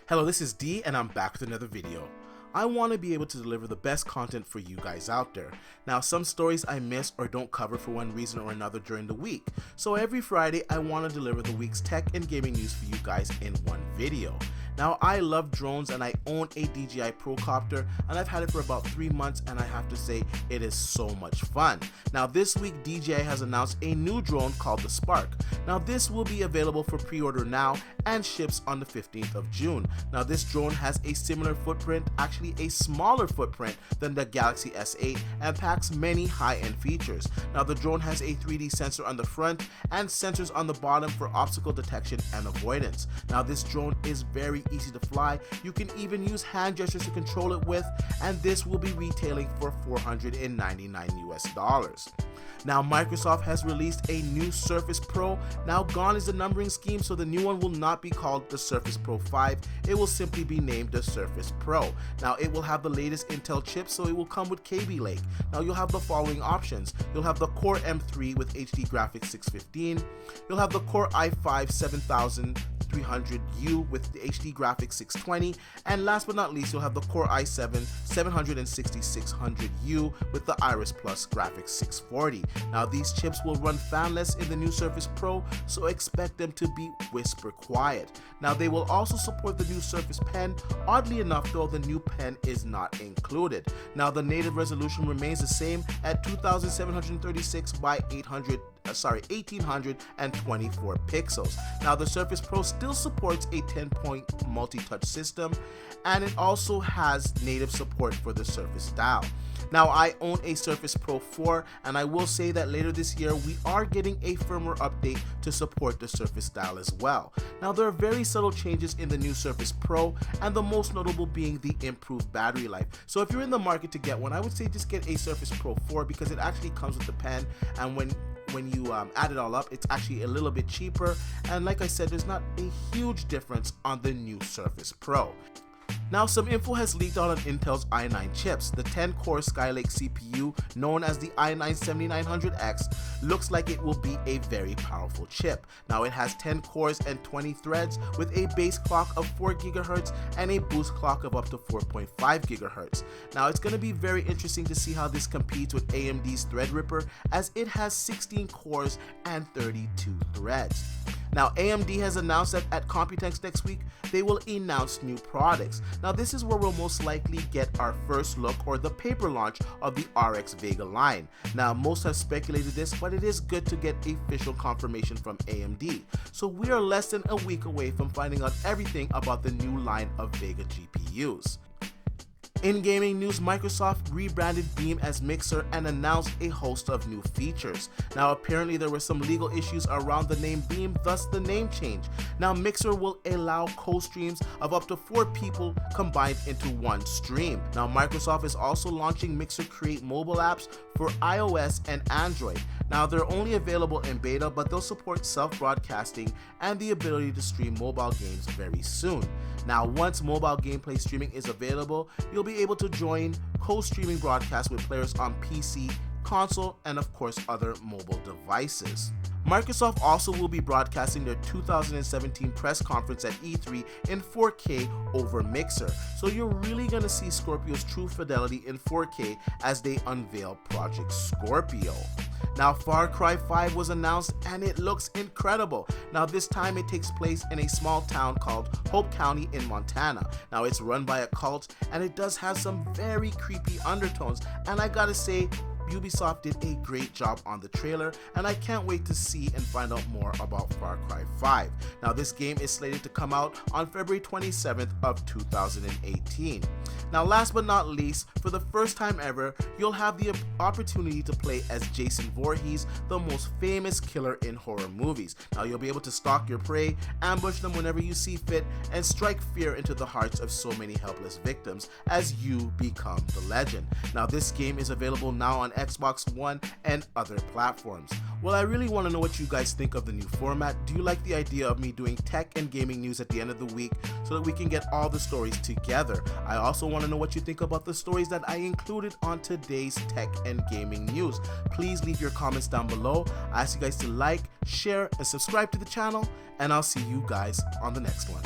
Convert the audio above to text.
Hello, this is D and I'm back with another video. I want to be able to deliver the best content for you guys out there. Now, some stories I miss or don't cover for one reason or another during the week. So every Friday, I want to deliver the week's tech and gaming news for you guys in one video. Now, I love drones and I own a DJI Procopter and I've had it for about 3 months and I have to say it is so much fun. Now, this week DJI has announced a new drone called the Spark. Now, this will be available for pre-order now and ships on the 15th of June. Now, this drone has a similar footprint, actually a smaller footprint than the Galaxy S8 and packs many high-end features. Now, the drone has a 3D sensor on the front and sensors on the bottom for obstacle detection and avoidance. Now, this drone is very easy to fly. You can even use hand gestures to control it with, and this will be retailing for $499 US. Now, Microsoft has released a new Surface Pro. Now, gone is the numbering scheme, so the new one will not be called the Surface Pro 5. It will simply be named the Surface Pro. Now, it will have the latest Intel chip, so it will come with Skylake. Now, you'll have the following options. You'll have the Core M3 with HD graphics 615. You'll have the Core i5 7300U with the HD graphics 620, and last but not least, you'll have the Core i7 7600U with the Iris Plus graphics 640. Now, these chips will run fanless in the new Surface Pro, so expect them to be whisper quiet. Now, they will also support the new Surface Pen. Oddly enough, though, the new pen is not included. Now, the native resolution remains the same at 2736 by 1824 pixels. Now, the Surface Pro still supports a 10-point multi-touch system, and it also has native support for the Surface Dial. Now, I own a Surface Pro 4, and I will say that later this year we are getting a firmware update to support the Surface Dial as well. Now, there are very subtle changes in the new Surface Pro, and the most notable being the improved battery life. So if you're in the market to get one, I would say just get a Surface Pro 4 because it actually comes with the pen, and when you add it all up, it's actually a little bit cheaper, and like I said, there's not a huge difference on the new Surface Pro. Now, some info has leaked out on Intel's i9 chips. The 10-core Skylake CPU, known as the i9-7900X, looks like it will be a very powerful chip. Now, it has 10 cores and 20 threads with a base clock of 4 GHz and a boost clock of up to 4.5 GHz. Now, it's going to be very interesting to see how this competes with AMD's Threadripper, as it has 16 cores and 32 threads. Now, AMD has announced that at Computex next week, they will announce new products. Now, this is where we'll most likely get our first look or the paper launch of the RX Vega line. Now, most have speculated this, but it is good to get official confirmation from AMD. So we are less than a week away from finding out everything about the new line of Vega GPUs. In gaming news, Microsoft rebranded Beam as Mixer and announced a host of new features. Now, apparently there were some legal issues around the name Beam, thus the name change. Now, Mixer will allow co-streams of up to 4 people combined into one stream. Now, Microsoft is also launching Mixer Create mobile apps for iOS and Android. Now, they're only available in beta, but they'll support self-broadcasting and the ability to stream mobile games very soon. Now, once mobile gameplay streaming is available, you'll be able to join co-streaming broadcasts with players on PC, console, and of course other mobile devices. Microsoft also will be broadcasting their 2017 press conference at E3 in 4K over Mixer, so you're really going to see Scorpio's true fidelity in 4K as they unveil Project Scorpio. Now, Far Cry 5 was announced and it looks incredible. Now, this time it takes place in a small town called Hope County in Montana. Now, it's run by a cult and it does have some very creepy undertones, and I gotta say, Ubisoft did a great job on the trailer, and I can't wait to see and find out more about Far Cry 5. Now, this game is slated to come out on February 27th of 2018. Now, last but not least, for the first time ever, you'll have the opportunity to play as Jason Voorhees, the most famous killer in horror movies. Now, you'll be able to stalk your prey, ambush them whenever you see fit, and strike fear into the hearts of so many helpless victims as you become the legend. Now, this game is available now on Xbox One and other platforms. Well, I really want to know what you guys think of the new format. Do you like the idea of me doing tech and gaming news at the end of the week so that we can get all the stories together? I also want to know what you think about the stories that I included on today's tech and gaming news. Please leave your comments down below. I ask you guys to like, share, and subscribe to the channel, and I'll see you guys on the next one.